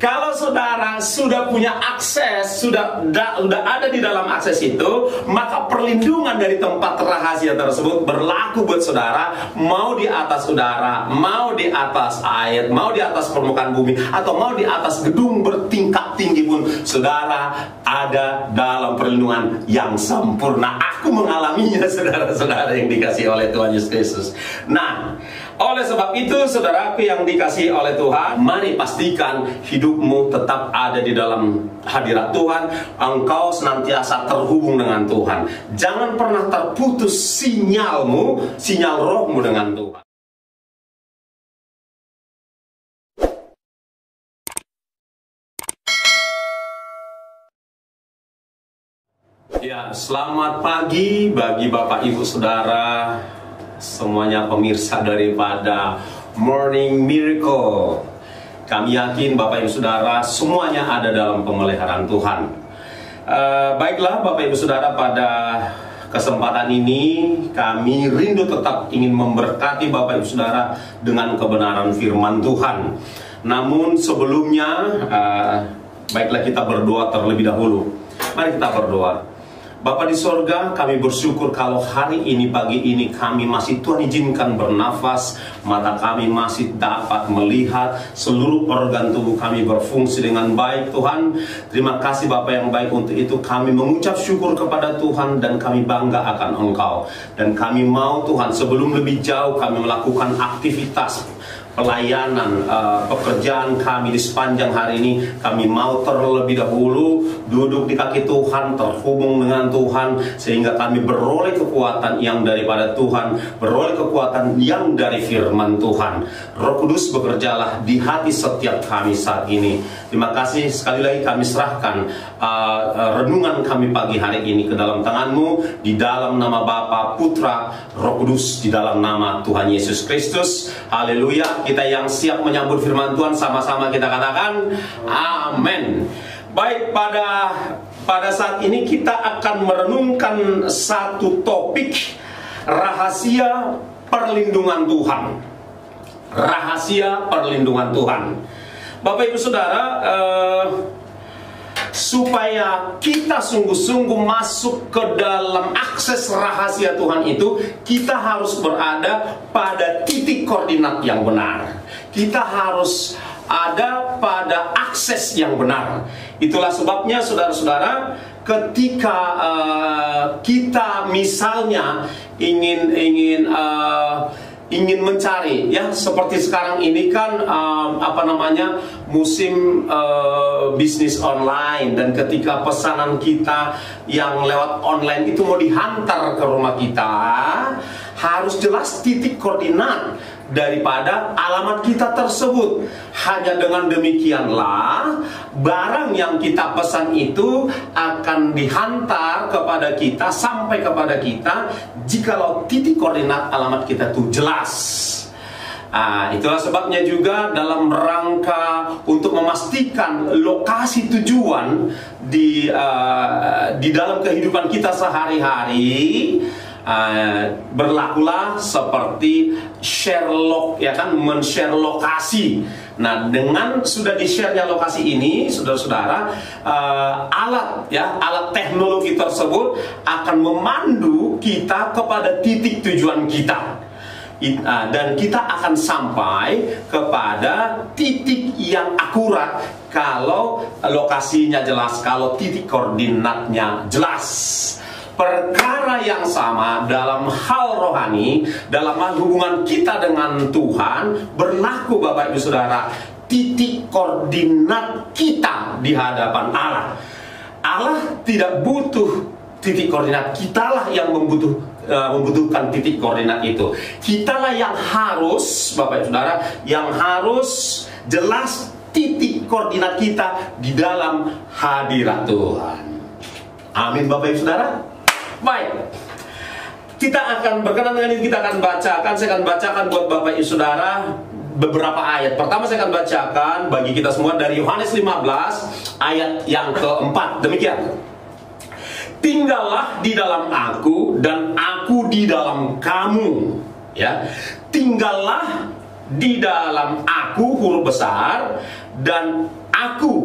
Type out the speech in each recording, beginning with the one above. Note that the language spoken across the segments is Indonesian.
Kalau saudara sudah punya akses, sudah ada di dalam akses itu, maka perlindungan dari tempat rahasia tersebut berlaku buat saudara, mau di atas udara, mau di atas air, mau di atas permukaan bumi, atau mau di atas gedung bertingkat tinggi pun, saudara ada dalam perlindungan yang sempurna. Aku mengalaminya, saudara-saudara yang dikasihi oleh Tuhan Yesus Kristus. Nah, oleh sebab itu, saudaraku yang dikasihi oleh Tuhan, mari pastikan hidupmu tetap ada di dalam hadirat Tuhan. Engkau senantiasa terhubung dengan Tuhan. Jangan pernah terputus sinyal rohmu dengan Tuhan. Ya, selamat pagi bagi Bapak Ibu Saudara semuanya, pemirsa daripada Morning Miracle. Kami yakin Bapak Ibu Saudara semuanya ada dalam pemeliharaan Tuhan. Baiklah Bapak Ibu Saudara, pada kesempatan ini kami rindu tetap ingin memberkati Bapak Ibu Saudara dengan kebenaran firman Tuhan. Namun sebelumnya, baiklah kita berdoa terlebih dahulu. Mari kita berdoa. Bapa di sorga, kami bersyukur kalau hari ini, pagi ini kami masih Tuhan izinkan bernafas, mata kami masih dapat melihat, seluruh organ tubuh kami berfungsi dengan baik Tuhan. Terima kasih Bapa yang baik, untuk itu kami mengucap syukur kepada Tuhan dan kami bangga akan Engkau. Dan kami mau Tuhan, sebelum lebih jauh kami melakukan aktivitas pelayanan, pekerjaan kami di sepanjang hari ini, kami mau terlebih dahulu duduk di kaki Tuhan, terhubung dengan Tuhan, sehingga kami beroleh kekuatan yang daripada Tuhan, beroleh kekuatan yang dari firman Tuhan. Roh Kudus, bekerjalah di hati setiap kami saat ini. Terima kasih sekali lagi kami serahkan renungan kami pagi hari ini ke dalam tangan-Mu, di dalam nama Bapa, Putra, Roh Kudus, di dalam nama Tuhan Yesus Kristus. Haleluya. Kita yang siap menyambut firman Tuhan, sama-sama kita katakan amin. Baik, pada saat ini kita akan merenungkan satu topik, rahasia perlindungan Tuhan. Rahasia perlindungan Tuhan. Bapak Ibu Saudara, supaya kita sungguh-sungguh masuk ke dalam akses rahasia Tuhan itu, kita harus berada pada titik koordinat yang benar. Kita harus ada pada akses yang benar. Itulah sebabnya saudara-saudara, ketika kita misalnya ingin mencari, ya seperti sekarang ini kan musim bisnis online, dan ketika pesanan kita yang lewat online itu mau dihantar ke rumah kita, harus jelas titik koordinat daripada alamat kita tersebut. Hanya dengan demikianlah barang yang kita pesan itu akan dihantar kepada kita, sampai kepada kita, jikalau titik koordinat alamat kita itu jelas. Itulah sebabnya juga dalam rangka untuk memastikan lokasi tujuan di dalam kehidupan kita sehari-hari, berlakulah seperti Sherlock, ya kan, men-share lokasi. Nah, dengan sudah di-share-nya lokasi ini, saudara-saudara, alat teknologi tersebut akan memandu kita kepada titik tujuan kita. Dan kita akan sampai kepada titik yang akurat kalau lokasinya jelas, kalau titik koordinatnya jelas. Perkara yang sama dalam hal rohani, dalam hubungan kita dengan Tuhan, berlaku Bapak Ibu Saudara. Titik koordinat kita di hadapan Allah. Allah tidak butuh titik koordinat, kitalah yang membutuhkan titik koordinat itu. Kitalah yang harus, Bapak Ibu Saudara, yang harus jelas titik koordinat kita di dalam hadirat Tuhan. Amin Bapak Ibu Saudara. Baik, kita akan berkenan dengan ini, kita akan bacakan. Saya akan bacakan buat Bapak Ibu Saudara beberapa ayat. Pertama saya akan bacakan bagi kita semua dari Yohanes 15 ayat yang keempat. Demikian. Tinggallah di dalam aku dan aku di dalam kamu. Ya, tinggallah di dalam aku huruf besar dan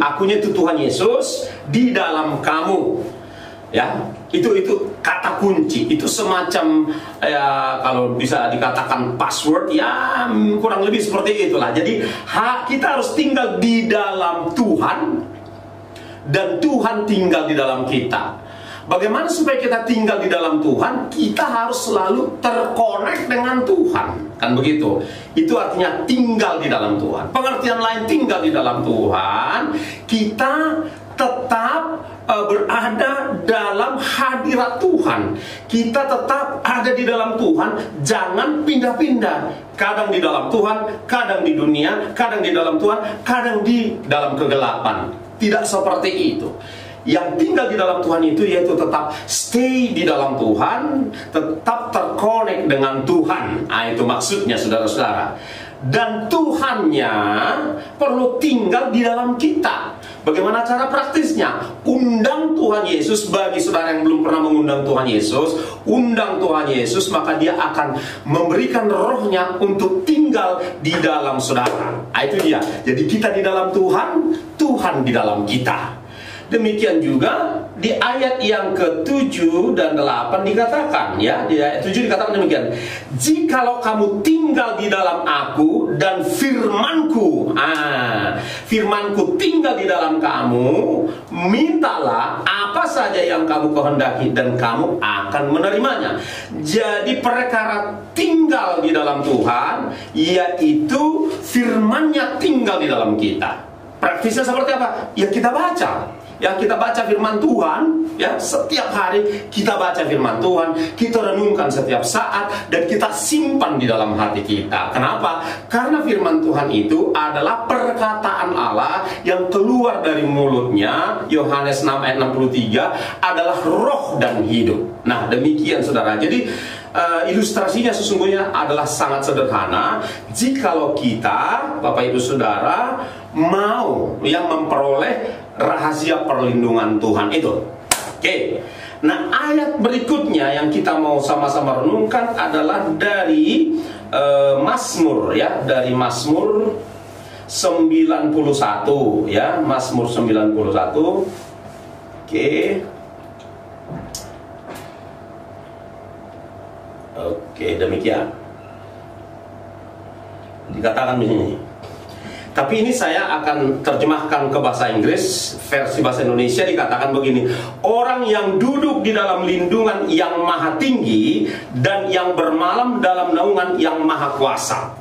akunya itu Tuhan Yesus di dalam kamu. Ya, itu kata kunci, itu semacam ya kalau bisa dikatakan password, ya kurang lebih seperti itulah. Jadi kita harus tinggal di dalam Tuhan dan Tuhan tinggal di dalam kita. Bagaimana supaya kita tinggal di dalam Tuhan? Kita harus selalu terkonek dengan Tuhan, kan begitu? Itu artinya tinggal di dalam Tuhan. Pengertian lain tinggal di dalam Tuhan, kita tetap berada dalam hadirat Tuhan. Kita tetap ada di dalam Tuhan, jangan pindah-pindah. Kadang di dalam Tuhan, kadang di dunia, kadang di dalam Tuhan, kadang di dalam kegelapan. Tidak seperti itu. Yang tinggal di dalam Tuhan itu yaitu tetap stay di dalam Tuhan, tetap terkonek dengan Tuhan. Nah, itu maksudnya saudara-saudara. Dan Tuhannya perlu tinggal di dalam kita. Bagaimana cara praktisnya? Undang Tuhan Yesus. Bagi saudara yang belum pernah mengundang Tuhan Yesus, undang Tuhan Yesus, maka dia akan memberikan rohnya untuk tinggal di dalam saudara. Nah, itu dia. Jadi kita di dalam Tuhan, Tuhan di dalam kita. Demikian juga di ayat yang ke-7 dan 8 dikatakan, ya, di ayat 7 dikatakan demikian. Jikalau kamu tinggal di dalam aku dan firmanku, firmanku tinggal di dalam kamu, mintalah apa saja yang kamu kehendaki dan kamu akan menerimanya. Jadi perkara tinggal di dalam Tuhan, yaitu firman-Nya tinggal di dalam kita. Praktisnya seperti apa? Ya kita baca. Ya kita baca firman Tuhan, ya setiap hari kita baca firman Tuhan, kita renungkan setiap saat dan kita simpan di dalam hati kita. Kenapa? Karena firman Tuhan itu adalah perkataan Allah yang keluar dari mulutnya. Yohanes 6 ayat 63 adalah roh dan hidup. Nah, demikian saudara. Jadi ilustrasinya sesungguhnya adalah sangat sederhana. Jikalau kita, Bapak Ibu Saudara, mau yang memperoleh rahasia perlindungan Tuhan itu. Oke. Nah, ayat berikutnya yang kita mau sama-sama renungkan adalah dari Mazmur, ya, dari Mazmur 91, ya, Mazmur 91. Oke, demikian. Dikatakan di sini. Tapi ini saya akan terjemahkan ke bahasa Inggris, versi bahasa Indonesia dikatakan begini. Orang yang duduk di dalam lindungan yang maha tinggi dan yang bermalam dalam naungan yang maha kuasa.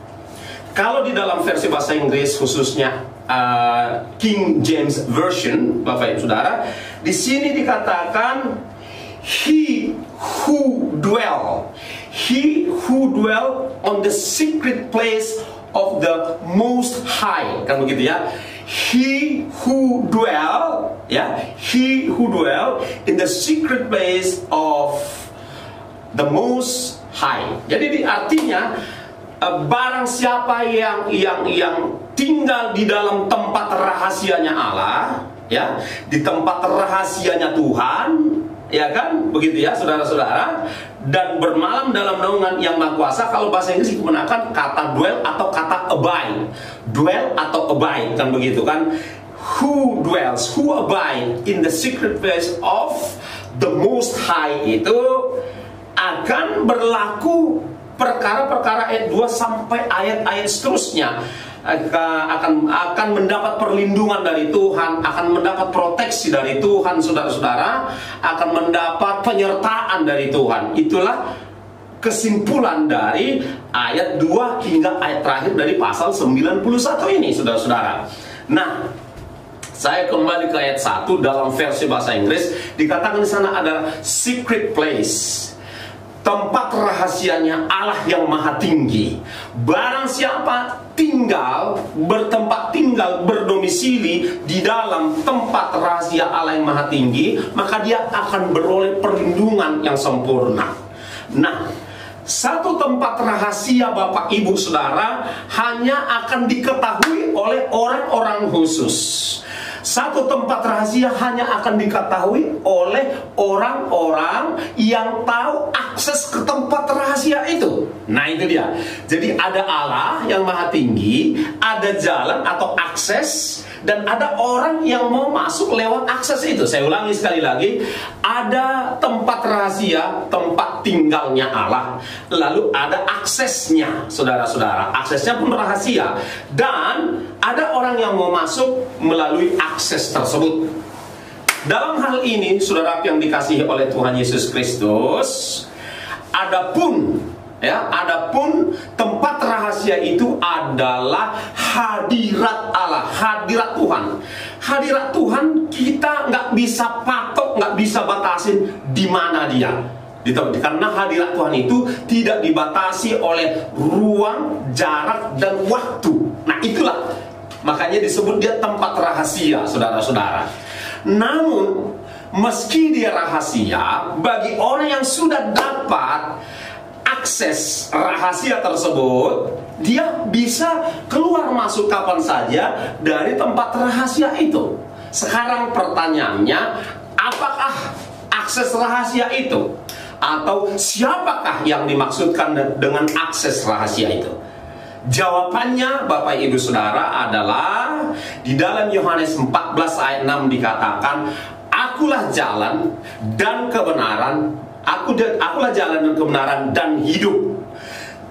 Kalau di dalam versi bahasa Inggris khususnya King James Version, Bapak Ibu Saudara, di sini dikatakan He who dwell on the secret place of the Most High, kan begitu ya? He who dwell, ya, he who dwell in the secret place of the Most High. Jadi artinya barang siapa yang tinggal di dalam tempat rahasianya Allah, ya, di tempat rahasianya Tuhan, ya kan, begitu ya, saudara-saudara, dan bermalam dalam naungan yang maha kuasa. Kalau bahasa Inggris digunakan kata dwell atau kata abide, dwell atau abide, kan begitu kan. Who dwells, who abide in the secret place of the Most High itu akan berlaku perkara-perkara ayat 2 sampai ayat-ayat seterusnya. Akan mendapat perlindungan dari Tuhan, akan mendapat proteksi dari Tuhan, saudara-saudara, akan mendapat penyertaan dari Tuhan. Itulah kesimpulan dari ayat 2 hingga ayat terakhir dari pasal 91 ini, saudara-saudara. Nah, saya kembali ke ayat 1 dalam versi bahasa Inggris, dikatakan di sana ada secret place, tempat rahasianya Allah yang maha tinggi. Barang siapa bertempat tinggal, berdomisili di dalam tempat rahasia Allah yang maha tinggi, maka dia akan beroleh perlindungan yang sempurna. Nah, satu tempat rahasia Bapak Ibu Saudara hanya akan diketahui oleh orang-orang khusus. Satu tempat rahasia hanya akan diketahui oleh orang-orang yang tahu akses ke tempat rahasia itu. Nah, itu dia. Jadi ada Allah yang maha tinggi, ada jalan atau akses, Dan ada orang yang mau masuk lewat akses itu. Saya ulangi sekali lagi, ada tempat rahasia, tempat tinggalnya Allah. Lalu ada aksesnya, saudara-saudara. Aksesnya pun rahasia. Dan ada orang yang mau masuk melalui akses tersebut. Dalam hal ini, saudara yang dikasihi oleh Tuhan Yesus Kristus, adapun tempat rahasia itu adalah hadirat Allah, hadirat Tuhan. Hadirat Tuhan kita nggak bisa patok, nggak bisa batasin di mana dia. Karena hadirat Tuhan itu tidak dibatasi oleh ruang, jarak, dan waktu. Nah itulah, makanya disebut dia tempat rahasia, saudara-saudara. Namun, meski dia rahasia, bagi orang yang sudah dapat akses rahasia tersebut, dia bisa keluar masuk kapan saja dari tempat rahasia itu. Sekarang pertanyaannya, apakah akses rahasia itu? Atau siapakah yang dimaksudkan dengan akses rahasia itu? Jawabannya Bapak Ibu Saudara adalah di dalam Yohanes 14 ayat 6 dikatakan, Akulah jalan dan kebenaran, Akulah jalan dan kebenaran dan hidup.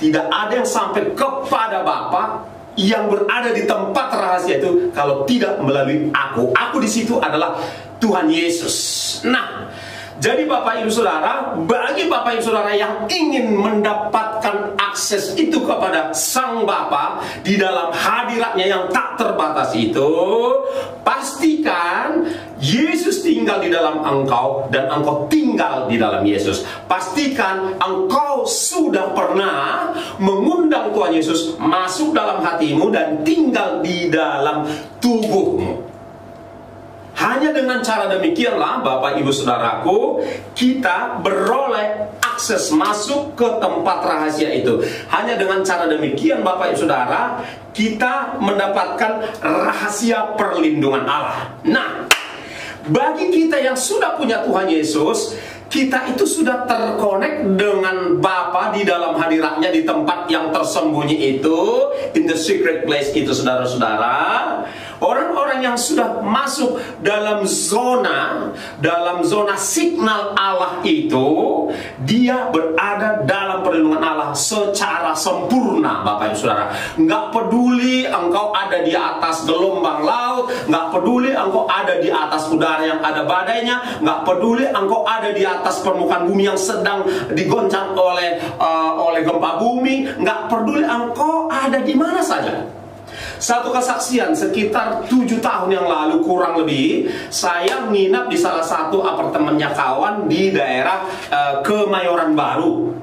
Tidak ada yang sampai kepada Bapa yang berada di tempat rahasia itu kalau tidak melalui Aku. Aku di situ adalah Tuhan Yesus. Nah, jadi Bapak Ibu Saudara, bagi Bapak Ibu Saudara yang ingin mendapatkan akses itu kepada Sang Bapa di dalam hadiratnya yang tak terbatas itu, pastikan Yesus tinggal di dalam engkau dan engkau tinggal di dalam Yesus. Pastikan engkau sudah pernah mengundang Tuhan Yesus masuk dalam hatimu dan tinggal di dalam tubuhmu. Hanya dengan cara demikianlah Bapak Ibu Saudaraku, kita beroleh akses masuk ke tempat rahasia itu. Hanya dengan cara demikian Bapak Ibu Saudara, kita mendapatkan rahasia perlindungan Allah. Nah, bagi kita yang sudah punya Tuhan Yesus, kita itu sudah terkonek dengan Bapa di dalam hadiratnya di tempat yang tersembunyi itu, in the secret place itu, saudara-saudara. Orang-orang yang sudah masuk dalam zona signal Allah itu, dia berada dalam perlindungan Allah secara sempurna, Bapak Ibu Saudara. Nggak peduli engkau ada di atas gelombang laut, nggak peduli engkau ada di atas udara yang ada badainya, nggak peduli engkau ada di atas permukaan bumi yang sedang digoncang oleh gempa bumi, nggak peduli engkau ada di mana saja. Satu kesaksian, sekitar 7 tahun yang lalu kurang lebih, saya nginap di salah satu apartemennya kawan di daerah Kemayoran Baru,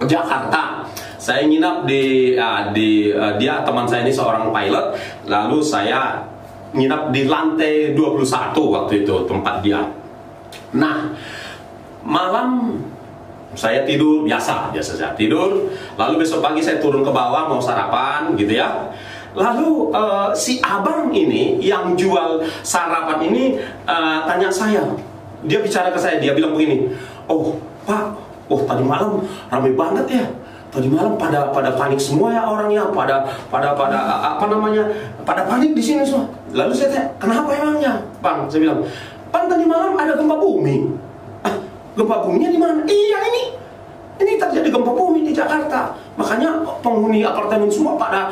Jakarta. Saya nginap dia teman saya ini seorang pilot, lalu saya nginap di lantai 21 waktu itu tempat dia. Nah, malam saya tidur biasa saja tidur, lalu besok pagi saya turun ke bawah mau sarapan gitu ya. Lalu si abang ini yang jual sarapan ini tanya saya, dia bicara ke saya, dia bilang begini, "Oh Pak, tadi malam ramai banget ya. Tadi malam pada panik semua ya orangnya, pada panik di sini semua." Lalu saya tanya, "Kenapa emangnya, Bang?" Saya bilang, "Pan tadi malam ada gempa bumi." "Ah, gempa buminya di mana?" "Iya, ini terjadi gempa bumi di Jakarta. Makanya penghuni apartemen semua pada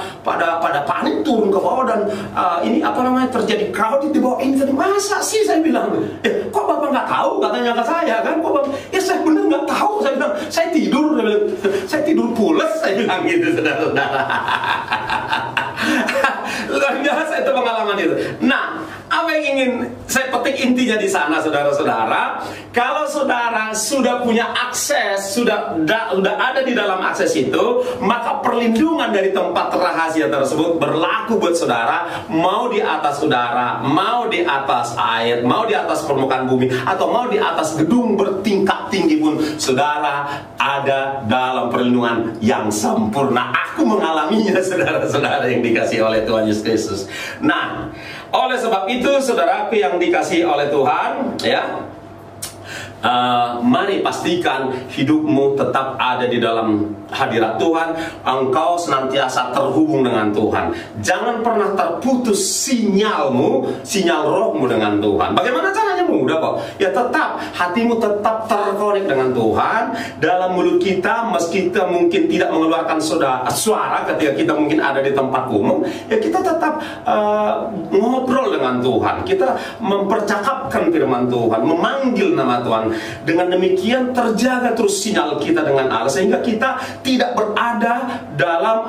panik turun ke bawah dan terjadi crowded di bawah ini." Tadi, "Masa sih?" Saya bilang. "Kok Bapak nggak tahu?" Katanya ke saya kan. "Kok Bapak?" "Ya saya benar nggak tahu." Saya bilang, "Saya tidur." Saya bilang, "Saya tidur pules." Saya bilang gitu, saudara-saudara. Luar biasa itu pengalaman itu. Nah, apa yang ingin saya petik intinya di sana, saudara-saudara, kalau saudara sudah punya akses, sudah ada di dalam akses itu, maka perlindungan dari tempat rahasia tersebut berlaku buat saudara, mau di atas udara, mau di atas air, mau di atas permukaan bumi, atau mau di atas gedung bertingkat tinggi pun, saudara ada dalam perlindungan yang sempurna. Aku mengalaminya, saudara-saudara yang dikasihi oleh Tuhan Yesus Kristus. Nah, oleh sebab itu, saudaraku yang dikasihi oleh Tuhan, ya, Mari pastikan hidupmu tetap ada di dalam hadirat Tuhan. Engkau senantiasa terhubung dengan Tuhan. Jangan pernah terputus sinyal rohmu dengan Tuhan. Bagaimana caranya? Mudah kok. Ya tetap, hatimu tetap terkonek dengan Tuhan. Dalam mulut kita, meski kita mungkin tidak mengeluarkan suara ketika kita mungkin ada di tempat umum, ya kita tetap ngobrol dengan Tuhan. Kita mempercakapkan firman Tuhan, memanggil nama Tuhan. Dengan demikian terjaga terus sinyal kita dengan Allah, sehingga kita tidak berada dalam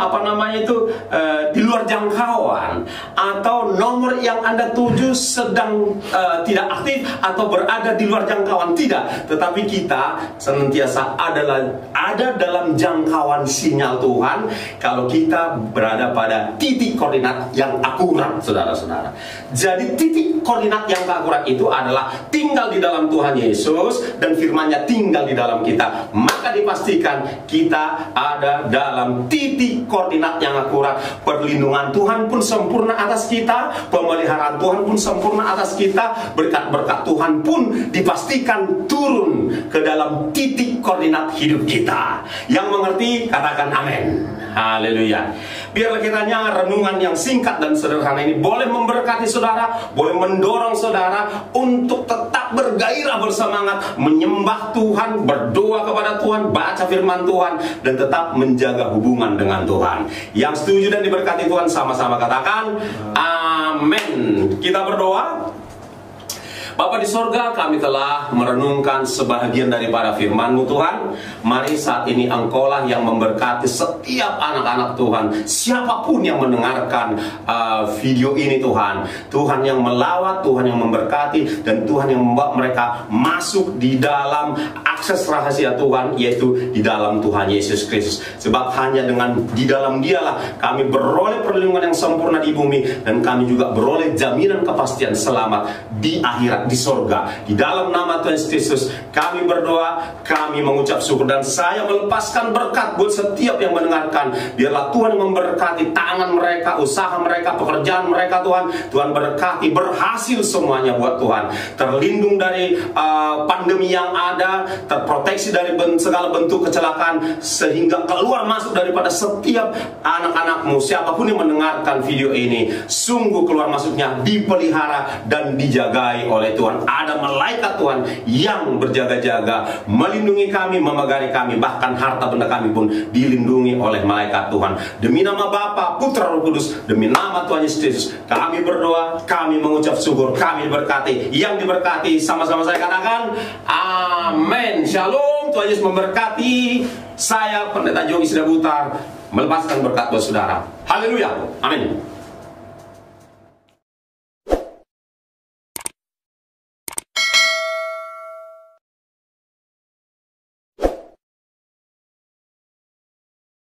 di luar jangkauan, atau nomor yang Anda tuju sedang tidak aktif atau berada di luar jangkauan. Tidak, tetapi kita senantiasa ada dalam jangkauan sinyal Tuhan kalau kita berada pada titik koordinat yang akurat, saudara-saudara. Jadi titik koordinat yang akurat itu adalah tinggal di dalam Tuhan Yesus, dan firman-Nya tinggal di dalam kita. Maka dipastikan kita ada dalam titik koordinat yang akurat. Perlindungan Tuhan pun sempurna atas kita, pemeliharaan Tuhan pun sempurna atas kita, berkat-berkat Tuhan pun dipastikan turun ke dalam titik koordinat hidup kita. Yang mengerti katakan amin. Haleluya. Biarlah kiranya renungan yang singkat dan sederhana ini boleh memberkati saudara, boleh mendorong saudara untuk tetap bergairah, bersemangat menyembah Tuhan, berdoa kepada Tuhan, baca firman Tuhan, dan tetap menjaga hubungan dengan Tuhan. Yang setuju dan diberkati Tuhan sama-sama katakan amin. Kita berdoa. Bapa di sorga, kami telah merenungkan sebahagian daripada firman-Mu Tuhan. Mari saat ini Engkaulah yang memberkati setiap anak-anak Tuhan, siapapun yang mendengarkan video ini Tuhan. Tuhan yang melawat, Tuhan yang memberkati, dan Tuhan yang membawa mereka masuk di dalam akses rahasia Tuhan, yaitu di dalam Tuhan Yesus Kristus. Sebab hanya dengan di dalam Dialah kami beroleh perlindungan yang sempurna di bumi, dan kami juga beroleh jaminan kepastian selamat di akhirat, di sorga. Di dalam nama Tuhan Yesus Kristus kami berdoa, kami mengucap syukur, dan saya melepaskan berkat buat setiap yang mendengarkan. Biarlah Tuhan memberkati tangan mereka, usaha mereka, pekerjaan mereka Tuhan. Tuhan berkati, berhasil semuanya buat Tuhan. Terlindung dari pandemi yang ada, terproteksi dari segala bentuk kecelakaan, sehingga keluar masuk daripada setiap anak-anakmu, siapapun yang mendengarkan video ini, sungguh keluar masuknya dipelihara dan dijagai oleh Tuhan. Ada malaikat Tuhan yang berjaga-jaga melindungi kami, memagari kami, bahkan harta benda kami pun dilindungi oleh malaikat Tuhan. Demi nama Bapa, Putra, Roh Kudus, demi nama Tuhan Yesus Kristus kami berdoa, kami mengucap syukur, kami diberkati. Yang diberkati sama-sama saya katakan amin. Shalom, Tuhan Yesus memberkati. Saya Pendeta Jogi Sidabutar melepaskan berkat buat saudara. Haleluya, amin.